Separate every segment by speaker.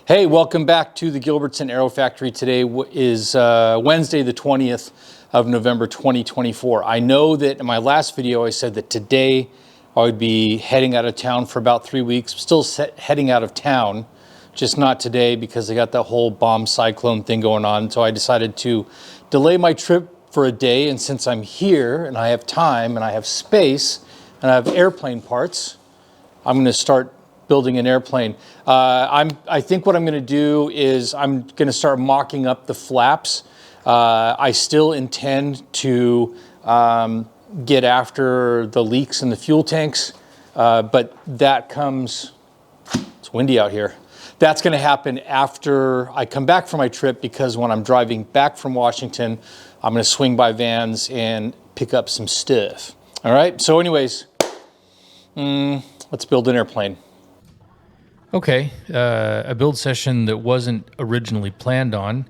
Speaker 1: Hey, welcome back to the Gilbertson Aero Factory. Today is Wednesday, the 20th of November, 2024. I know that in my last video, I said that today I would be heading out of town for about 3 weeks. Still heading out of town, just not today because I got that whole bomb cyclone thing going on. So I decided to delay my trip for a day. And since I'm here and I have time and I have space and I have airplane parts, I'm going to start building an airplane. I think what I'm going to do is I'm going to start mocking up the flaps. I still intend to get after the leaks in the fuel tanks, but that comes, it's windy out here. That's going to happen after I come back from my trip, because when I'm driving back from Washington, I'm going to swing by Vans and pick up some stuff. All right, so anyways, let's build an airplane. Okay, a build session that wasn't originally planned on.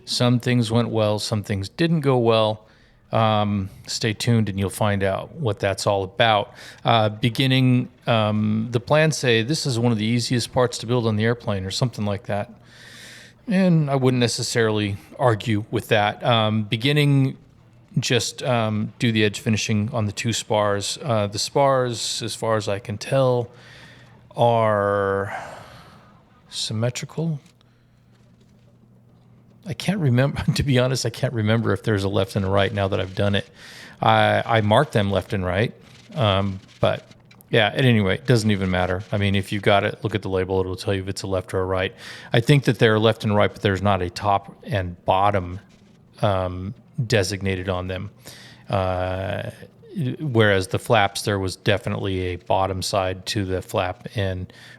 Speaker 1: Some things went well, some things didn't go well. Stay tuned and you'll find out what that's all about. Beginning, the plans say this is one of the easiest parts to build on the airplane or something like that. And I wouldn't necessarily argue with that. Beginning, just do the edge finishing on the two spars. The spars, as far as I can tell, are symmetrical. I can't remember, to be honest, I can't remember if there's a left and a right now that I've done it. I marked them left and right, but yeah, at any rate, it doesn't even matter. I mean, if you've got it, look at the label, it'll tell you if it's a left or a right. I think that they're left and right, but there's not a top and bottom designated on them. Whereas the flaps, there was definitely a bottom side to the flap,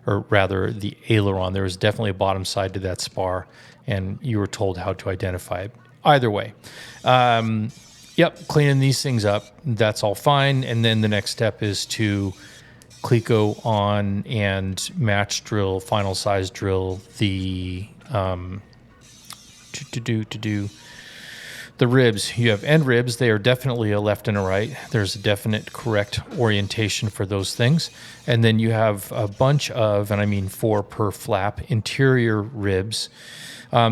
Speaker 1: or rather the aileron. There was definitely a bottom side to that spar, and you were told how to identify it. Either way, cleaning these things up, that's all fine. And then the next step is to cleco on and match drill, final size drill the the ribs. You have end ribs. They are definitely a left and a right. There's a definite correct orientation for those things. And then you have a bunch of, and I mean 4 per flap, interior ribs.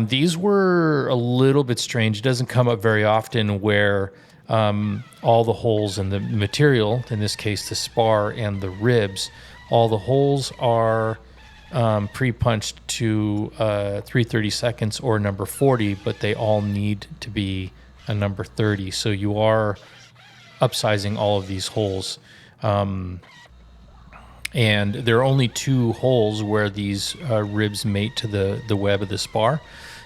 Speaker 1: These were a little bit strange. It doesn't come up very often where all the holes in the material, in this case the spar and the ribs, all the holes are pre-punched to 3/32 or number 40, but they all need to be a number 30. So you are upsizing all of these holes. And there are only 2 holes where these ribs mate to the web of the spar.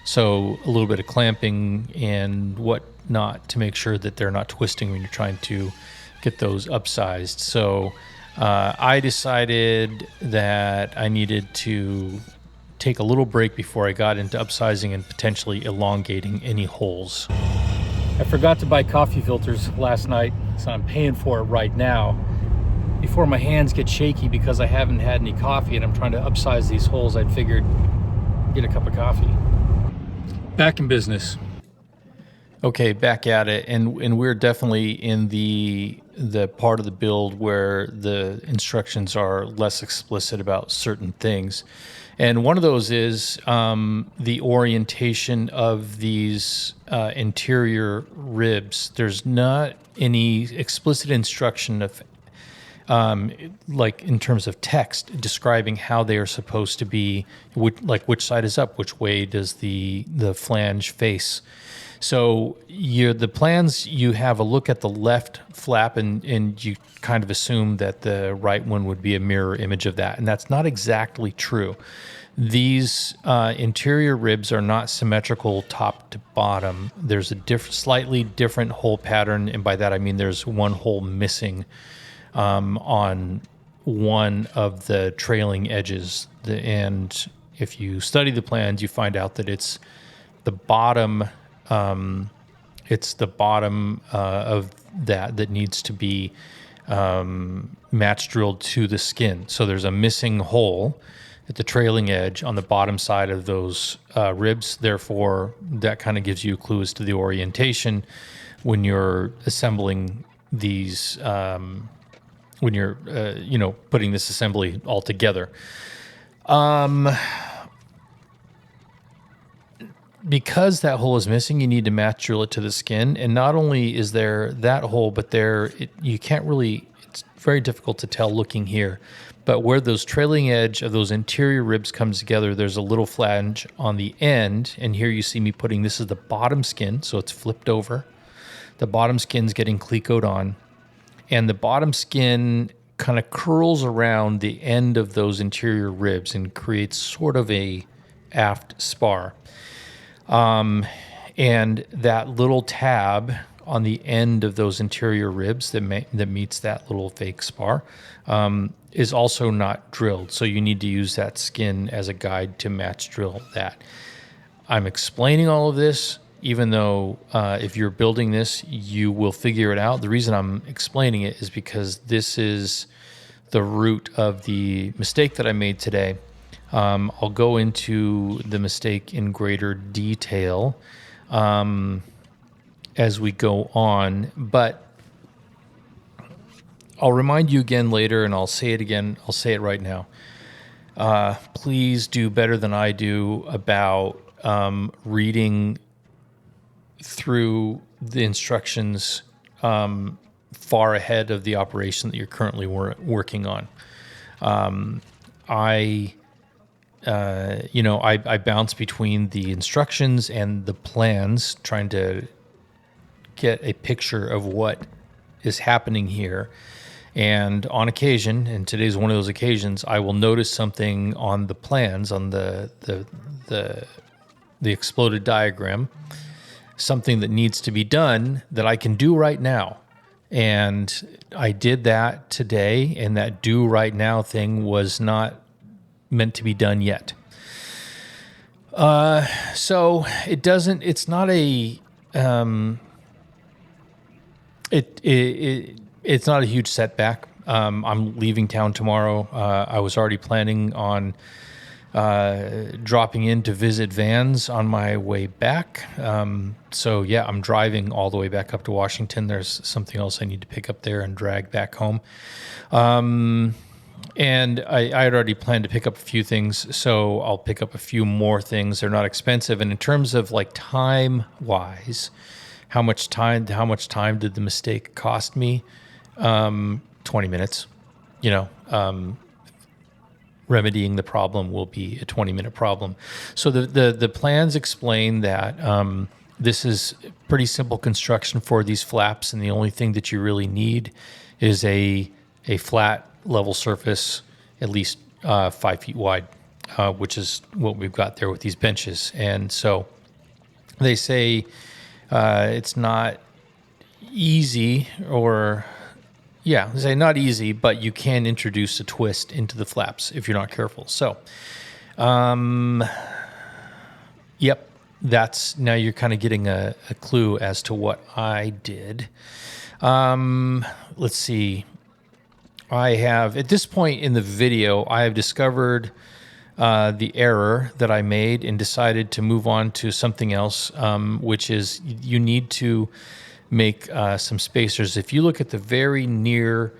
Speaker 1: So a little bit of clamping and whatnot to make sure that they're not twisting when you're trying to get those upsized. So I decided that I needed to take a little break before I got into upsizing and potentially elongating any holes. I forgot to buy coffee filters last night, so I'm paying for it right now. Before my hands get shaky because I haven't had any coffee and I'm trying to upsize these holes, I'd figured get a cup of coffee. Back in business. Okay, back at it, and we're definitely in the part of the build where the instructions are less explicit about certain things. And one of those is the orientation of these interior ribs. There's not any explicit instruction of like in terms of text describing how they are supposed to be, like which side is up, which way does the flange face. So the plans, you have a look at the left flap and you kind of assume that the right one would be a mirror image of that. And that's not exactly true. These interior ribs are not symmetrical top to bottom. There's a slightly different hole pattern. And by that, I mean there's one hole missing on one of the trailing edges. And if you study the plans, you find out that it's the bottom of that needs to be match drilled to the skin. So there's a missing hole at the trailing edge on the bottom side of those ribs. Therefore, that kind of gives you a clue as to the orientation when you're assembling these when you're putting this assembly all together. Because that hole is missing, you need to match drill it to the skin. And not only is there that hole, but you can't really, it's very difficult to tell looking here. But where those trailing edge of those interior ribs comes together, there's a little flange on the end. And here you see me putting, this is the bottom skin, so it's flipped over. The bottom skin's getting clecoed on. And the bottom skin kind of curls around the end of those interior ribs and creates sort of a aft spar. And that little tab on the end of those interior ribs that meets that little fake spar is also not drilled. So you need to use that skin as a guide to match drill that. I'm explaining all of this, even though if you're building this, you will figure it out. The reason I'm explaining it is because this is the root of the mistake that I made today. I'll go into the mistake in greater detail as we go on, but I'll remind you again later, and I'll say it again. I'll say it right now. Please do better than I do about reading through the instructions far ahead of the operation that you're currently working on. I bounce between the instructions and the plans, trying to get a picture of what is happening here. And on occasion, and today's one of those occasions, I will notice something on the plans, on the exploded diagram, something that needs to be done that I can do right now. And I did that today, and that do right now thing was not meant to be done yet. So it's not a, it's not a huge setback. I'm leaving town tomorrow. I was already planning on dropping in to visit Vans on my way back. So yeah, I'm driving all the way back up to Washington. There's something else I need to pick up there and drag back home. And I had already planned to pick up a few things, so I'll pick up a few more things. They're not expensive. And in terms of like time-wise, how much time did the mistake cost me? 20 minutes. Remedying the problem will be a 20-minute problem. So the plans explain that this is pretty simple construction for these flaps, and the only thing that you really need is a flat level surface, at least 5 feet wide, which is what we've got there with these benches. And so they say it's not easy, they say not easy, but you can introduce a twist into the flaps if you're not careful. So, yep, now you're kind of getting a clue as to what I did. Let's see. I have, at this point in the video, I have discovered the error that I made and decided to move on to something else, which is you need to make some spacers. If you look at the very near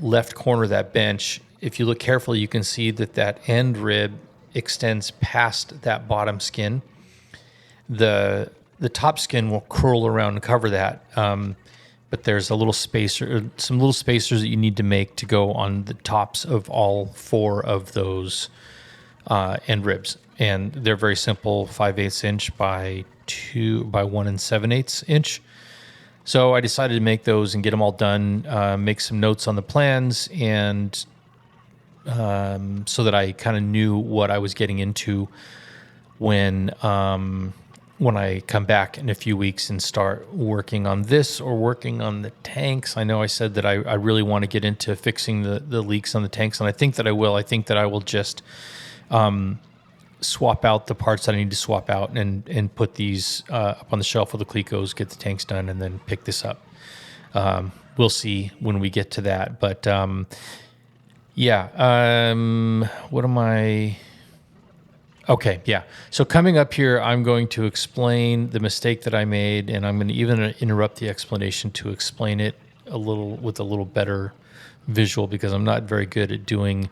Speaker 1: left corner of that bench, if you look carefully, you can see that end rib extends past that bottom skin. The top skin will curl around and cover that. But there's some little spacers that you need to make to go on the tops of all 4 of those end ribs. And they're very simple, 5/8 inch by 1 7/8 inch. So I decided to make those and get them all done, make some notes on the plans, and so that I kind of knew what I was getting into when I come back in a few weeks and start working on this or working on the tanks. I know I said that I really want to get into fixing the leaks on the tanks, and I think that I will. I think that I will just swap out the parts that I need to swap out and put these up on the shelf with the Clecos, get the tanks done, and then pick this up. We'll see when we get to that. But what am I... Okay, yeah. So coming up here, I'm going to explain the mistake that I made, and I'm going to even interrupt the explanation to explain it with a little better visual because I'm not very good at doing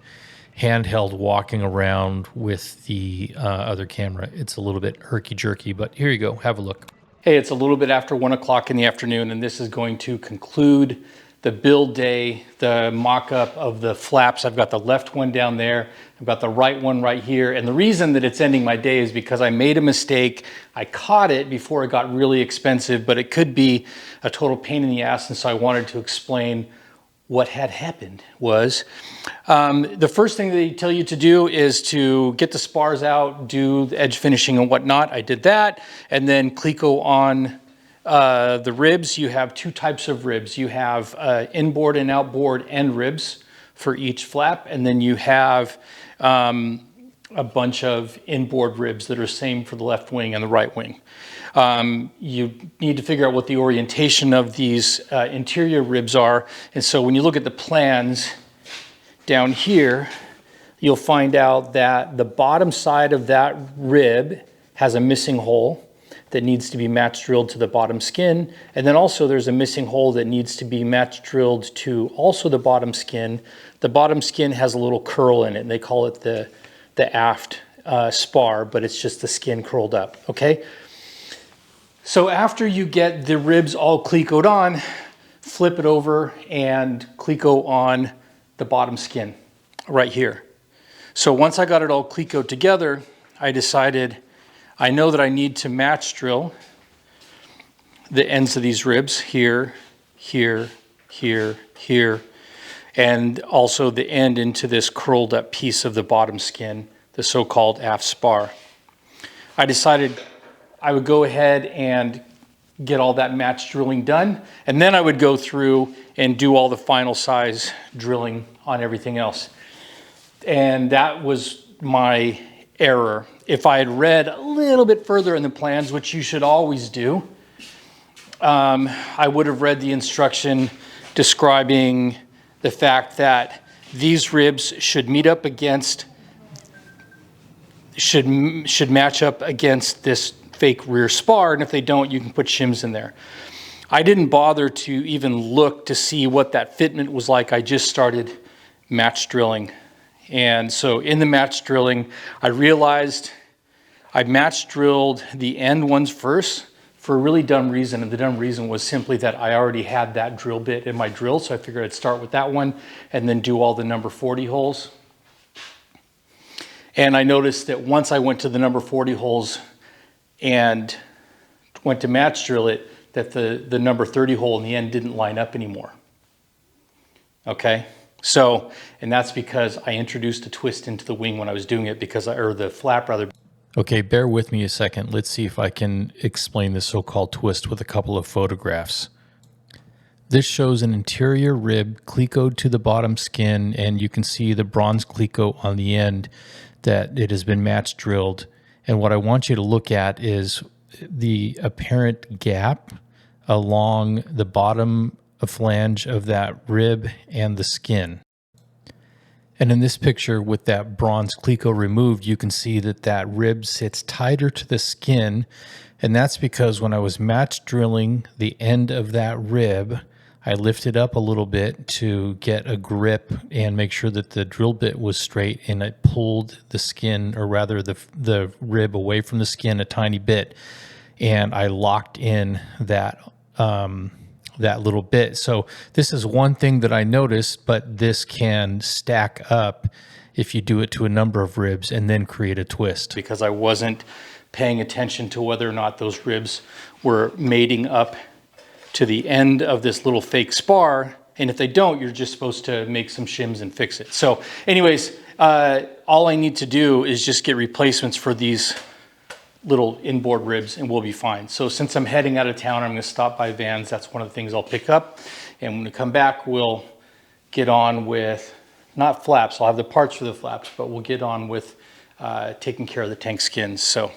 Speaker 1: handheld walking around with the other camera. It's a little bit herky-jerky, but here you go. Have a look. Hey, it's a little bit after 1 o'clock in the afternoon, and this is going to conclude the build day, the mock-up of the flaps. I've got the left one down there. I've got the right one right here. And the reason that it's ending my day is because I made a mistake. I caught it before it got really expensive, but it could be a total pain in the ass. And so I wanted to explain what had happened was the first thing they tell you to do is to get the spars out, do the edge finishing and whatnot. I did that. And then Cleco on the ribs. You have two types of ribs. You have inboard and outboard end ribs for each flap. And then you have a bunch of inboard ribs that are same for the left wing and the right wing. You need to figure out what the orientation of these interior ribs are. And so when you look at the plans down here, you'll find out that the bottom side of that rib has a missing hole that needs to be match drilled to the bottom skin. And then also there's a missing hole that needs to be match drilled to also the bottom skin. The bottom skin has a little curl in it, and they call it the aft spar, but it's just the skin curled up, okay? So after you get the ribs all Clecoed on, flip it over and Cleco on the bottom skin right here. So once I got it all Clecoed together, I decided I know that I need to match drill the ends of these ribs here, here, here, here, and also the end into this curled up piece of the bottom skin, the so-called aft spar. I decided I would go ahead and get all that match drilling done, and then I would go through and do all the final size drilling on everything else. And that was my error. If I had read a little bit further in the plans, which you should always do, I would have read the instruction describing the fact that these ribs should meet up against, should match up against this fake rear spar, and if they don't, you can put shims in there. I didn't bother to even look to see what that fitment was like. I just started match drilling. And so in the match drilling, I realized I match drilled the end ones first for a really dumb reason. And the dumb reason was simply that I already had that drill bit in my drill. So I figured I'd start with that one and then do all the number 40 holes. And I noticed that once I went to the number 40 holes and went to match drill it, that the number 30 hole in the end didn't line up anymore. Okay? So, and that's because I introduced a twist into the wing when I was doing it or the flap rather. Okay, bear with me a second. Let's see if I can explain the so-called twist with a couple of photographs. This shows an interior rib Clecoed to the bottom skin, and you can see the bronze Cleco on the end that it has been match drilled. And what I want you to look at is the apparent gap along the bottom flange of that rib and the skin. And in this picture with that bronze Cleco removed, you can see that that rib sits tighter to the skin. And that's because when I was match drilling the end of that rib, I lifted up a little bit to get a grip and make sure that the drill bit was straight, and it pulled the skin, or rather the rib away from the skin a tiny bit. And I locked in that little bit. So this is one thing that I noticed, but this can stack up if you do it to a number of ribs and then create a twist. Because I wasn't paying attention to whether or not those ribs were mating up to the end of this little fake spar. And if they don't, you're just supposed to make some shims and fix it. So anyways, all I need to do is just get replacements for these little inboard ribs and we'll be fine. So since I'm heading out of town, I'm going to stop by Vans. That's one of the things I'll pick up. And when we come back, we'll get on with, not flaps, I'll have the parts for the flaps, but we'll get on with taking care of the tank skins. So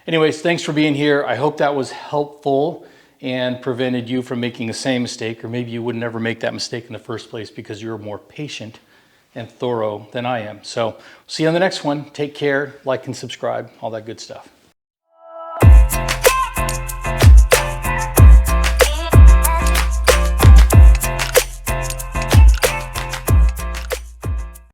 Speaker 1: anyways, thanks for being here. I hope that was helpful and prevented you from making the same mistake, or maybe you would never make that mistake in the first place because you're more patient and thorough than I am. So see you on the next one. Take care, like and subscribe, all that good stuff.